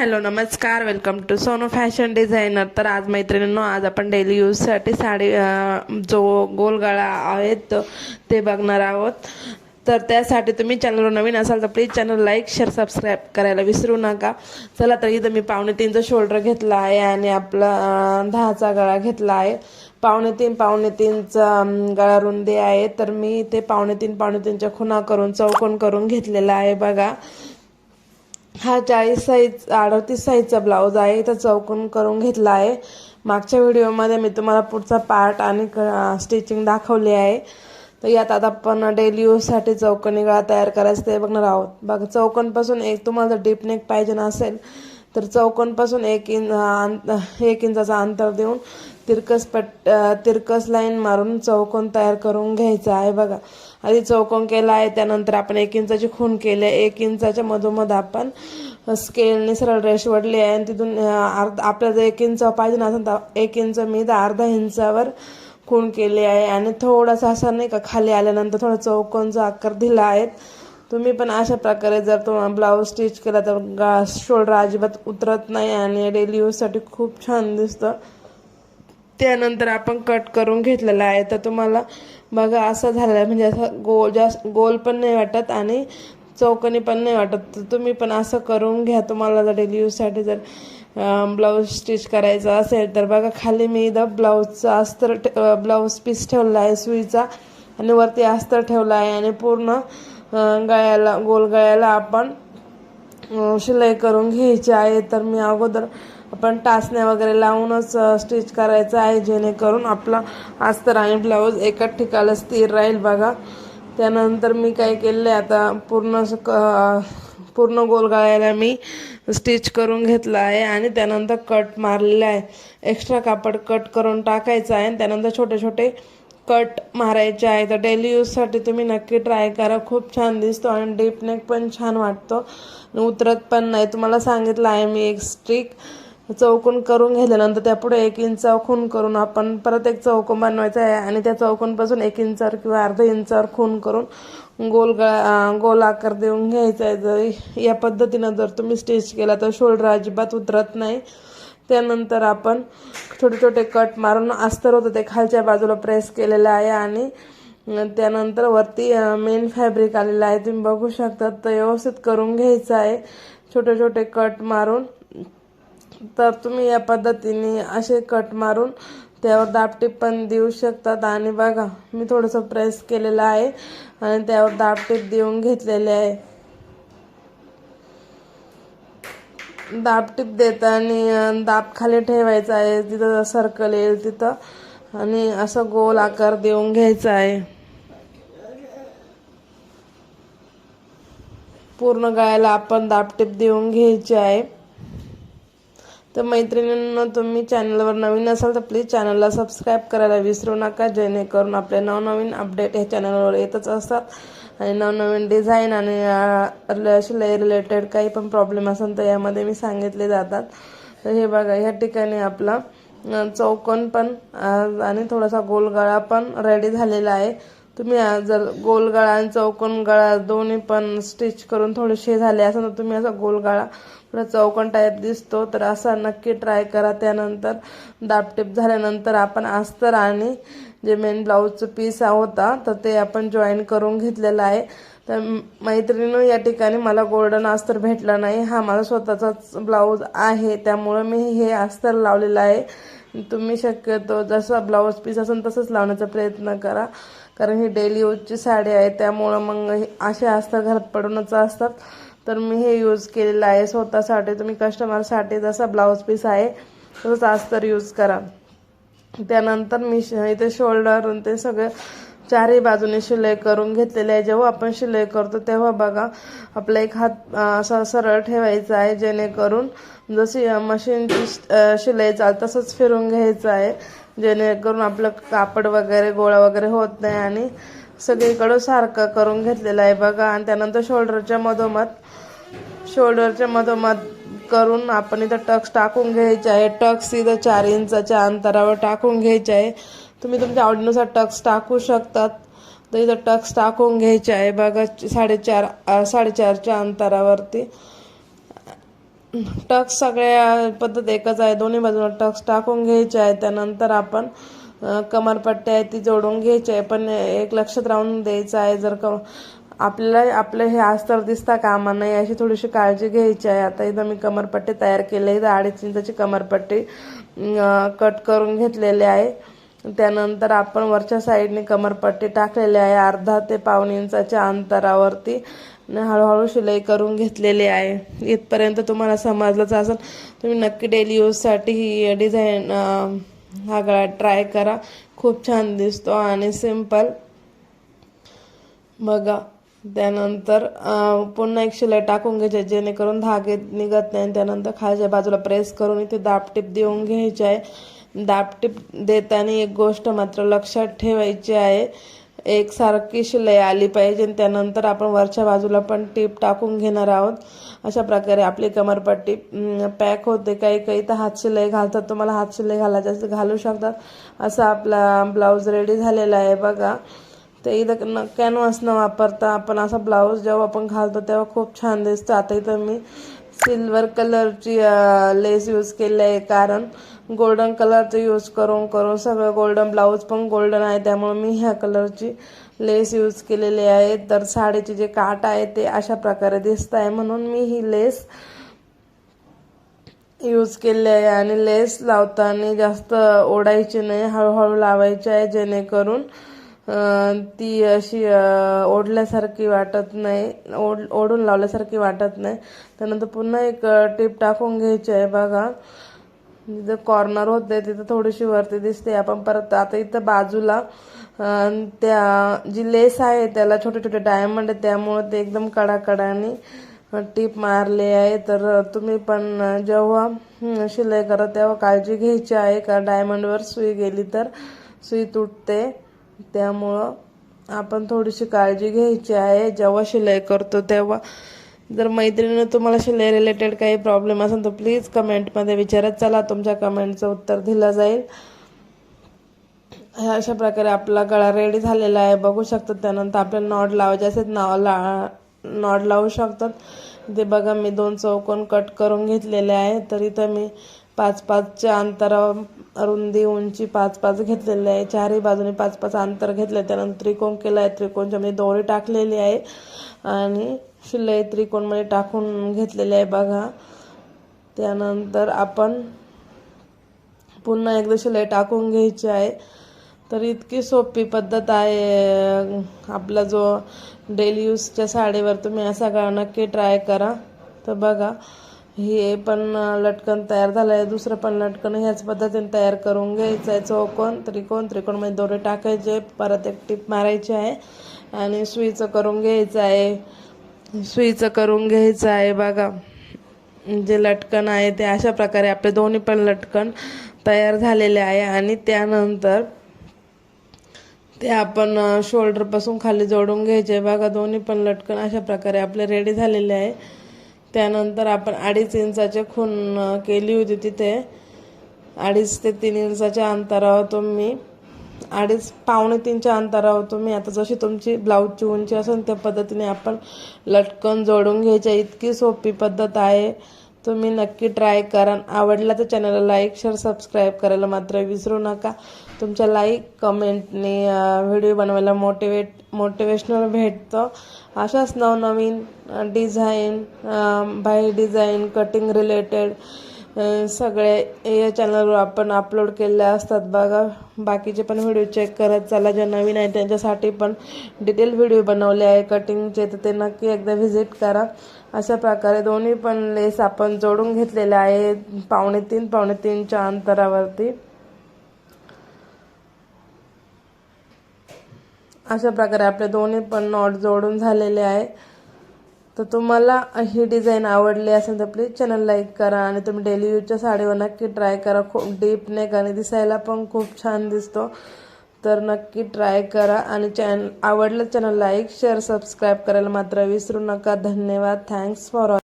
Hello नमस्कार, welcome to Sonu fashion designer. तर आज मैत्रिणींनो, आज आपण डेली यूजसाठी साडी जो गोल गळा आहेत ते बघणार आहोत. तर त्यासाठी तुम्ही चॅनलवर नवीन असाल तर please channel like share subscribe करायला विसरू नका. चला, तर इथं मी 3.5 शोल्डर घेतला आहे आणि आपला 10चा गळा घेतला आहे. 3.5चा गळा रुंदी आहे. तर मी ते 3.5च्या खुणा करून चौकोन करून घेतलेला आहे. बघा, हा 40 साईज 38 साईजचा ब्लाऊज आहे. तर चौकोन करून घेतला आहे. मागच्या व्हिडिओमध्ये मी तुम्हाला पुढचा पार्ट आणि स्टिचिंग दाखवली आहे. तर यात आता आपण डेली यूजसाठी चौकोनी गळा तयार करायचा ते बघणार आहोत. बघा, चौकोनपासून तुम्हाला जर डीप नेक पाहिजे नसेल तर चौकोनपासून 1 इंचाचा अंतर देऊन तिरकस लाईन मारून चौकोन तयार करून घ्यायचा आहे. बघा, आधी चौकोन केला आहे, त्यानंतर आपण 1 इंचाची खूण केली आहे. 1 इंचाच्या मधोमध आपण स्केलने सरळ रेष वडली आहे आणि तिथून आपल्याला जर 1 इंच पाहिजे नसेल तर 1 इंच मी अर्धा इंचावर खूण केली आहे आणि थोडासा असा नाही का खाली आल्यानंतर थोडा चौकोनचा आकार दिला आहे. तुम्ही पण अशा प्रकारे जर तुम्हाला ब्लाऊज स्टिच केला तर शोल्डर अजिबात उतरत नाही आणि डेली यूजसाठी खूप छान दिसतं. त्यानंतर आपण कट करून घेतलेला आहे. तर तुम्हाला बघा असं झालेलं आहे, म्हणजे असं जास्त गोल पण नाही वाटत आणि चौकोनी पण नाही वाटत. तर तुम्ही पण असं करून घ्या. तुम्हाला जर डेली यूजसाठी जर ब्लाऊज स्टिच करायचा असेल तर बघा, खाली मी इथं ब्लाऊज पीस ठेवला आहे सुईचा आणि वरती अस्तर ठेवला आहे आणि पूर्ण गोल गळ्याला आपण शिलाई करून घ्यायची आहे. तर मी अगोदर आपण टाचण्या वगैरे लावूनच स्टिच करायचं आहे, जेणेकरून आपला अस्तर आणि ब्लाऊज एकाच ठिकाणी स्थिर राहील. बघा, त्यानंतर मी काय केलं आहे, आता पूर्ण गोल गळ्याला मी स्टिच करून घेतलं आहे आणि त्यानंतर कट मारलेला आहे. एक्स्ट्रा कापड कट करून टाकायचं आहे आणि त्यानंतर छोटे छोटे कट मारायचे आहे. तर डेली यूजसाठी तुम्ही नक्की ट्राय करा. खूप छान दिसतो आणि डीप नेक पण छान वाटतो, उतरत पण नाही. तुम्हाला सांगितलं आहे मी एक स्ट्रिक चौकोन करून घेतल्यानंतर त्यापुढे 1 इंच खूण करून आपण परत एक चौकोन बनवायचा आहे आणि त्या चौकोनपासून 1 इंचावर किंवा अर्धा इंचावर खूण करून गोल आकार देऊन घ्यायचा आहे. जर या पद्धतीनं जर तुम्ही स्टिच केला तर शोल्डर अजिबात उतरत नाही. त्यानंतर आपण छोटे छोटे कट मारून अस्तर होतं ते खालच्या बाजूला प्रेस केलेलं आहे आणि त्यानंतर वरती मेन फॅब्रिक आलेलं आहे, तुम्ही बघू शकता. तर व्यवस्थित करून घ्यायचं आहे छोटे छोटे कट मारून. तर तुम्ही या पद्धतीने असे कट मारून त्यावर दाबटीप पण देऊ शकतात. आणि बघा, मी थोडंसं प्रेस केलेलं आहे आणि त्यावर दाबटीप देऊन घेतलेले आहे. दाबटीप देताना दाब खाली ठेवायचा आहे, तिथं सर्कल येईल तिथं, आणि असं गोल आकार देऊन घ्यायचा आहे. पूर्ण गळ्याला आपण दाबटीप देऊन घ्यायची आहे. तर मैत्रिणींनो, तुम्ही चॅनलवर नवीन असाल तर प्लीज चॅनलला सबस्क्राईब करायला विसरू नका, जेणेकरून आपले नवनवीन अपडेट हे चॅनलवर येतच असतात आणि नवनवीन डिझाईन आणि शिलाई रिलेटेड काही पण प्रॉब्लेम असेल तर यामध्ये मी सांगितले जातात. तर हे बघा, ह्या ठिकाणी आपला चौकोन पण आणि थोडासा गोल गळा पण रेडी झालेला आहे. तुम्ही जर गोल गळा आणि चौकोन गळा दोन्ही पण स्टिच करून थोडेसे झाले असेल तर तुम्ही असा गोल गळा थोडा चौकोन टाईप दिसतो, तर असा नक्की ट्राय करा. त्यानंतर दाबटीप झाल्यानंतर आपण अस्तर आणि जे मेन ब्लाऊजचं पीस होता तर ते आपण जॉईन करून घेतलेलं आहे. तर मैत्रिणींनो, या ठिकाणी मला गोल्डन अस्तर भेटलं नाही. हा माझा स्वतःचाच ब्लाऊज आहे, त्यामुळं मी हे अस्तर लावलेलं आहे. तुम्ही शक्यतो जसा ब्लाऊज पीस असेल तसंच लावण्याचा प्रयत्न करा, कारण ही डेली यूजची साडी आहे, त्यामुळं मग असे अस्तर घरात पडूनच असतात. तर मी हे यूज केलेलं आहे स्वतःसाठी. तुम्ही कस्टमरसाठी जसा ब्लाऊज पीस आहे तसंच अस्तर यूज करा. त्यानंतर मी इथे शोल्डर ते सगळे चारही बाजूने शिलाई करून घेतलेले आहे. जेव्हा आपण शिलाई करतो तेव्हा बघा, आपला एक हात असा सरळ ठेवायचा आहे, जेणेकरून जशी मशीनची शिलाई चालते तसंच फिरून घ्यायचं आहे, जेणेकरून आपलं कापड वगैरे गोळा वगैरे होत नाही आणि सगळीकडं सारखं करून घेतलेलं आहे. बघा, आणि त्यानंतर शोल्डरच्या मधोमध करून आपण इथं टक्स टाकून घ्यायचे आहे. टक्स इथं 4 इंचाच्या अंतरावर टाकून घ्यायचे आहे. तुम्ही तुमच्या आवडीनुसार टक्स टाकू शकतात. तर इथं टक्स टाकून घ्यायचे आहे. बघा, 4.5च्या अंतरावरती टक्स सगळ्या पद्धत एकच आहे, दोन्ही बाजूला टक्स टाकून घ्यायचे आहे. त्यानंतर आपण कमरपट्टी आहे ती जोडून घ्यायची आहे. पण एक लक्षात राहून द्यायचं आहे, जर आपल्याला आपलं हे अस्तर दिसता कामा नये अशी थोडीशी काळजी घ्यायची आहे. आता इथं मी कमरपट्टी तयार केली, इथं 2.5 इंचाची कमरपट्टी कट करून घेतलेली आहे. त्यानंतर आपण वरच्या साईडने कमरपट्टी टाकलेली आहे, अर्धा ते पाऊण इंचाच्या अंतरावरती हळूहळू शिलाई करून घेतलेली आहे. इथपर्यंत तुम्हाला समजलंच असेल. तुम्ही नक्की डेली यूजसाठी ही डिझाईन हा गळा ट्राय करा, खूप छान दिसतो आणि सिंपल बघा. त्यानंतर पुन्हा एक शिलाई टाकून घ्यायची जेणेकरून धागे निघत नाही. त्यानंतर खालच्या बाजूला प्रेस करून इथे दाबटीप देऊन घ्यायची आहे. दाबटीप देताना एक गोष्ट मात्र लक्षात ठेवायची आहे, एकसारखी शिलाई आली पाहिजे. त्यानंतर आपण वरच्या बाजूला पण टीप टाकून घेणार आहोत. अशा प्रकारे आपली कमरपट्टी पॅक होते. काही तर हात शिलाई घालतात, तुम्हाला हात शिलाई घालायचं घालू शकतात. असा आपला ब्लाऊज रेडी झालेला आहे बघा. तर इथं कॅनव्हास न वापरता आपण असा ब्लाऊज जेव्हा आपण घालतो तेव्हा खूप छान दिसतं. आता इथं मी सिल्वर कलरची लेस यूज केली आहे, कारण गोल्डन कलरचं यूज करून सगळं गोल्डन, ब्लाऊज पण गोल्डन आहे, त्यामुळे मी ह्या कलरची लेस यूज केलेली आहे. तर साडीचे जे काठ आहे ते अशा प्रकारे दिसत आहे, म्हणून मी ही लेस यूज केली आहे. आणि लेस लावताना जास्त ओढायची नाही, हळूहळू लावायची आहे, जेणेकरून ती अशी ओढल्यासारखी वाटत नाही, ओढून लावल्यासारखी वाटत नाही. त्यानंतर पुन्हा एक टीप टाकून घ्यायची आहे बघा. जिथं कॉर्नर होते तिथं थोडीशी वरती दिसते. आपण परत आता इथं बाजूला त्या जी लेस आहे त्याला छोटे छोटे डायमंड आहे, त्यामुळे ते एकदम कडाकडाने टीप मारले आहे. तर तुम्ही पण जेव्हा शिलाई करा तेव्हा काळजी घ्यायची आहे, का डायमंडवर सुई गेली तर सुई तुटते. त्यामुळं आपण थोडीशी काळजी घ्यायची आहे जेव्हा शिलाई करतो तेव्हा. जर मैत्रिणीने तुम्हाला शिलाई रिलेटेड काही प्रॉब्लेम असेल तर प्लीज कमेंटमध्ये विचारत चला, तुमच्या कमेंटचं उत्तर दिलं जाईल. अशा प्रकारे आपला गळा रेडी झालेला आहे, बघू शकतात. त्यानंतर आपल्याला नॉट लावायचे असेल नॉट लावू शकतात. ते बघा मी 2 चौकोन कट करून घेतलेले आहे. तर इथं मी 5-5च्या अंतरावर रुंदी उंची 5-5 घेतलेले आहे, चारही बाजूने 5-5 अंतर घेतले. त्यानंतर त्रिकोण केला आहे, त्रिकोणच्या मध्ये दोरी टाकलेली आहे आणि शिलाई त्रिकोणमध्ये टाकून घेतलेली आहे बघा. त्यानंतर आपण पुन्हा एकदा शिलाई टाकून घ्यायची आहे. तर इतकी सोपी पद्धत आहे. आपला जो डेली यूजच्या साडीवर तुम्ही असा गळा नक्की ट्राय करा. तर बघा हे पण लटकन तयार झालं आहे, दुसरं पण लटकन ह्याच पद्धतीने तयार करून घ्यायचं आहे. चौकोन त्रिकोणमध्ये दोरे टाकायचे, परत एक टीप मारायची आहे आणि सुईचं करून घ्यायचं आहे. बघा जे लटकन आहे ते अशा प्रकारे आपले दोन्ही पण लटकन तयार झालेले आहे. आणि त्यानंतर ते आपण शोल्डरपासून खाली जोडून घ्यायचे बघा. दोन्ही पण लटकन अशा प्रकारे आपले रेडी झालेले आहे. त्यानंतर आपण 2.5 इंचाची खूण केली होती, तिथे 2.5 ते 3 इंचाच्या अंतरावर तुम्ही 2.5 पावणे 3च्या अंतरावर तुम्ही आता जशी तुमची ब्लाऊजची उंची असेल त्या पद्धतीने आपण लटकन जोडून घ्यायचे. इतकी सोपी पद्धत आहे, तुम्ही नक्की ट्राय करा. आवडला तर चॅनलला लाईक शेअर सबस्क्राईब करायला मात्र विसरू नका. तुमच्या लाईक कमेंटने व्हिडिओ बनवायला मोटिवेशनल भेटतं. अशाच नवनवीन design by design cutting related सगळे या चॅनलवर आपण अपलोड केले असतात बघा. बाकीचे पण व्हिडिओ चेक करत चला, जे नवीन आहे त्यांच्यासाठी पण डिटेल व्हिडिओ बनवले आहे कटिंगचे, तर ते नक्की एकदा व्हिजिट करा. अशा प्रकारे दोन्ही पण लेस आपण जोडून घेतलेले आहे पावणे 3च्या अंतरावरती. अशा प्रकारे आपले दोन्ही पण नॉट जोडून झालेले आहे. तर तुम्हाला ही डिझाईन आवडली असेल तर प्लीज चॅनल लाईक करा आणि तुम्ही डेली यूजच्या साडीवर नक्की ट्राय करा. खूप डीप नेक आणि दिसायला पण खूप छान दिसतो. तर नक्की ट्राय करा आणि आवडलं चॅनल लाईक शेअर सबस्क्राईब करायला मात्र विसरू नका. धन्यवाद. Thanks for